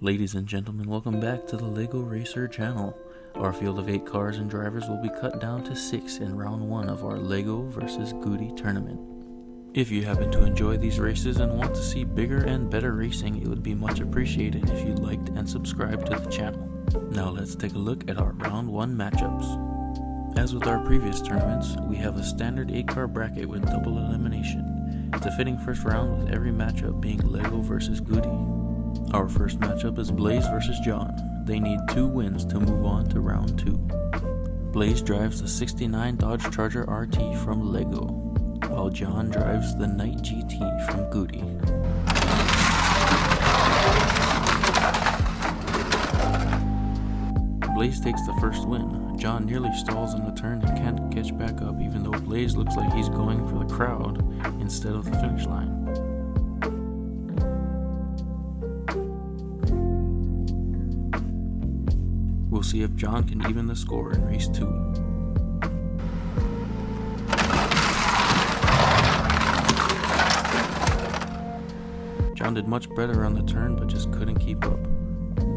Ladies and gentlemen, welcome back to the LEGO Racer channel. Our field of 8 cars and drivers will be cut down to 6 in round 1 of our LEGO vs GUDI tournament. If you happen to enjoy these races and want to see bigger and better racing, it would be much appreciated if you liked and subscribed to the channel. Now let's take a look at our round 1 matchups. As with our previous tournaments, we have a standard 8-car bracket with double elimination. It's a fitting first round with every matchup being LEGO vs GUDI. Our first matchup is Blaze vs John. They need 2 wins to move on to round 2. Blaze drives the 69 Dodge Charger RT from LEGO, while John drives the Knight GT from GUDI. Blaze takes the first win. John nearly stalls in the turn and can't catch back up, even though Blaze looks like he's going for the crowd instead of the finish line. We'll see if John can even the score in race 2. John did much better on the turn but just couldn't keep up.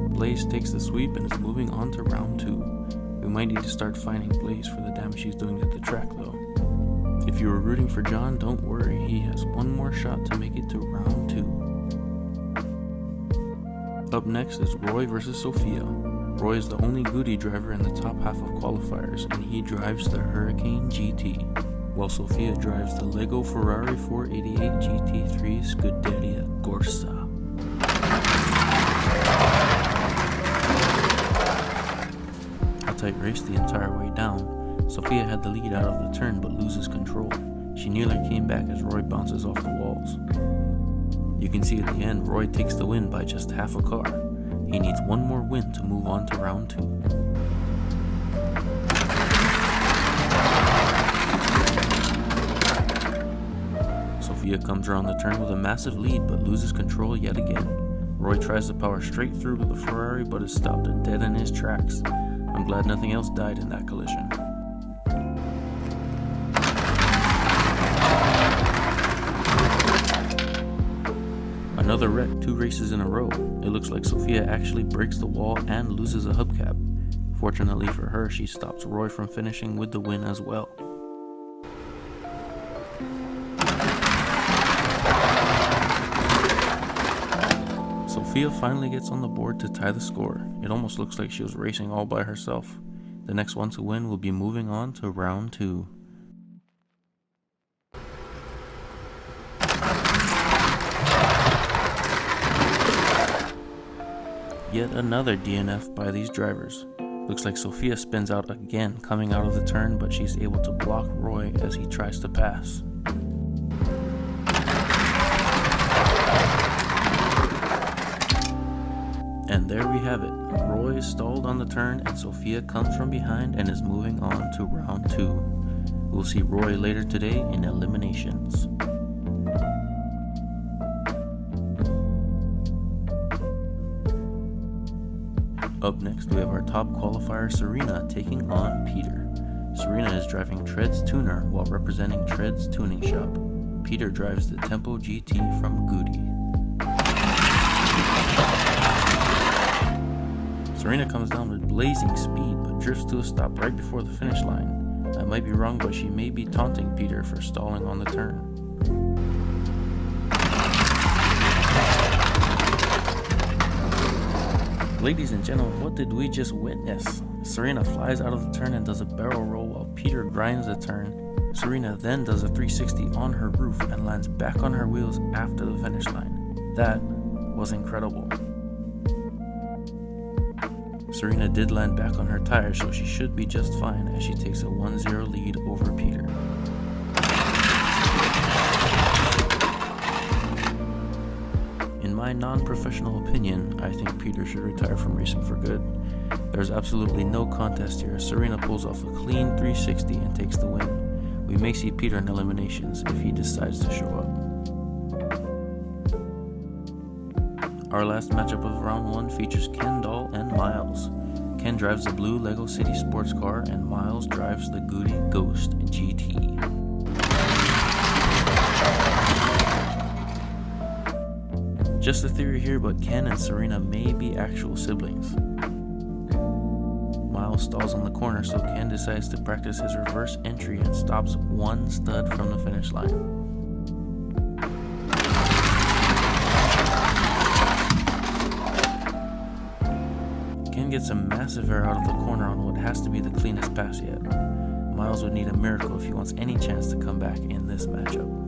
Blaze takes the sweep and is moving on to round 2. We might need to start fining Blaze for the damage he's doing at the track though. If you were rooting for John, don't worry, he has one more shot to make it to round 2. Up next is Roy vs Sophia. Roy is the only GUDI driver in the top half of qualifiers, and he drives the Hurricane GT, while Sophia drives the LEGO Ferrari 488 GT3 Scuderia Corsa. A tight race the entire way down. Sophia had the lead out of the turn but loses control. She nearly came back as Roy bounces off the walls. You can see at the end Roy takes the win by just half a car. He needs one more win to move on to round 2. Sophia comes around the turn with a massive lead but loses control yet again. Roy tries to power straight through to the Ferrari but is stopped dead in his tracks. I'm glad nothing else died in that collision. Another wreck 2 races in a row. It looks like Sophia actually breaks the wall and loses a hubcap. Fortunately for her, she stops Roy from finishing with the win as well. Sophia finally gets on the board to tie the score. It almost looks like she was racing all by herself. The next one to win will be moving on to round 2. Yet another DNF by these drivers. Looks like Sophia spins out again coming out of the turn, but she's able to block Roy as he tries to pass. And there we have it. Roy is stalled on the turn and Sophia comes from behind and is moving on to round 2. We'll see Roy later today in eliminations. Up next, we have our top qualifier Serena taking on Peter. Serena is driving Tread's Tuner while representing Tread's Tuning Shop. Peter drives the Tempo GT from GUDI. Serena comes down with blazing speed but drifts to a stop right before the finish line. I might be wrong, but she may be taunting Peter for stalling on the turn. Ladies and gentlemen, what did we just witness? Serena flies out of the turn and does a barrel roll while Peter grinds the turn. Serena then does a 360 on her roof and lands back on her wheels after the finish line. That was incredible. Serena did land back on her tires, so she should be just fine as she takes a 1-0 lead over Peter. In my non-professional opinion, I think Peter should retire from racing for good. There's absolutely no contest here. Serena pulls off a clean 360 and takes the win. We may see Peter in eliminations if he decides to show up. Our last matchup of round 1 features Ken Dahl and Miles. Ken drives the blue LEGO City sports car and Miles drives the GUDI Ghost GT. Just a theory here, but Ken and Serena may be actual siblings. Miles stalls on the corner, so Ken decides to practice his reverse entry and stops one stud from the finish line. Ken gets a massive air out of the corner on what has to be the cleanest pass yet. Miles would need a miracle if he wants any chance to come back in this matchup.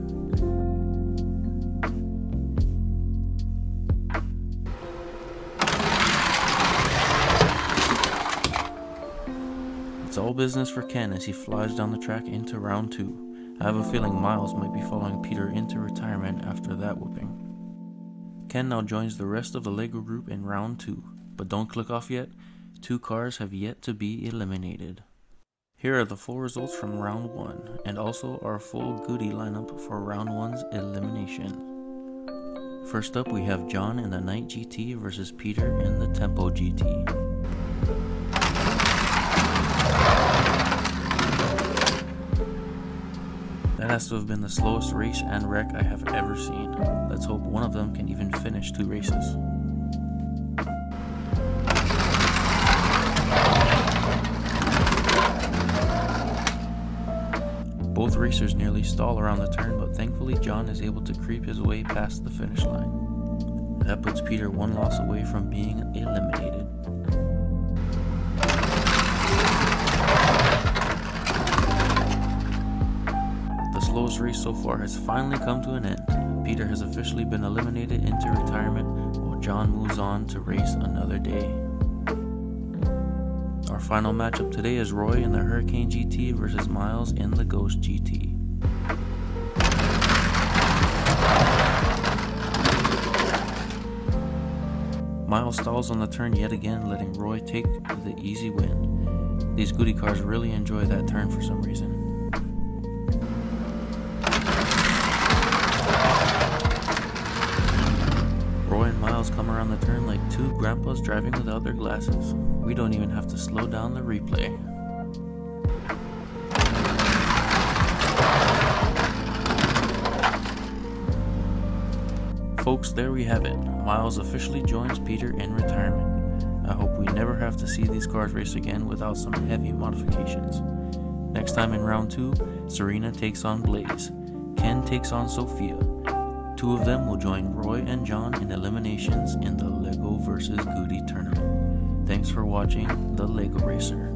It's all business for Ken as he flies down the track into round 2. I have a feeling Miles might be following Peter into retirement after that whooping. Ken now joins the rest of the LEGO group in round 2. But don't click off yet, 2 cars have yet to be eliminated. Here are the full results from round 1, and also our full GUDI lineup for round 1's elimination. First up we have John in the Night GT versus Peter in the Tempo GT. That has to have been the slowest race and wreck I have ever seen. Let's hope one of them can even finish 2 races. Both racers nearly stall around the turn, but thankfully John is able to creep his way past the finish line. That puts Peter 1 loss away from being eliminated. The slowest race so far has finally come to an end. Peter has officially been eliminated into retirement, while John moves on to race another day. Our final matchup today is Roy in the Hurricane GT versus Miles in the Ghost GT. Miles stalls on the turn yet again, letting Roy take the easy win. These GUDI cars really enjoy that turn for some reason. Roy and Miles come around the turn like 2 grandpas driving without their glasses. We don't even have to slow down the replay. Folks, there we have it. Miles officially joins Peter in retirement. I hope we never have to see these cars race again without some heavy modifications. Next time in round 2, Serena takes on Blaze. Ken takes on Sophia. 2 of them will join Roy and John in eliminations in the LEGO vs. GUDI tournament. Thanks for watching the LEGO Racer.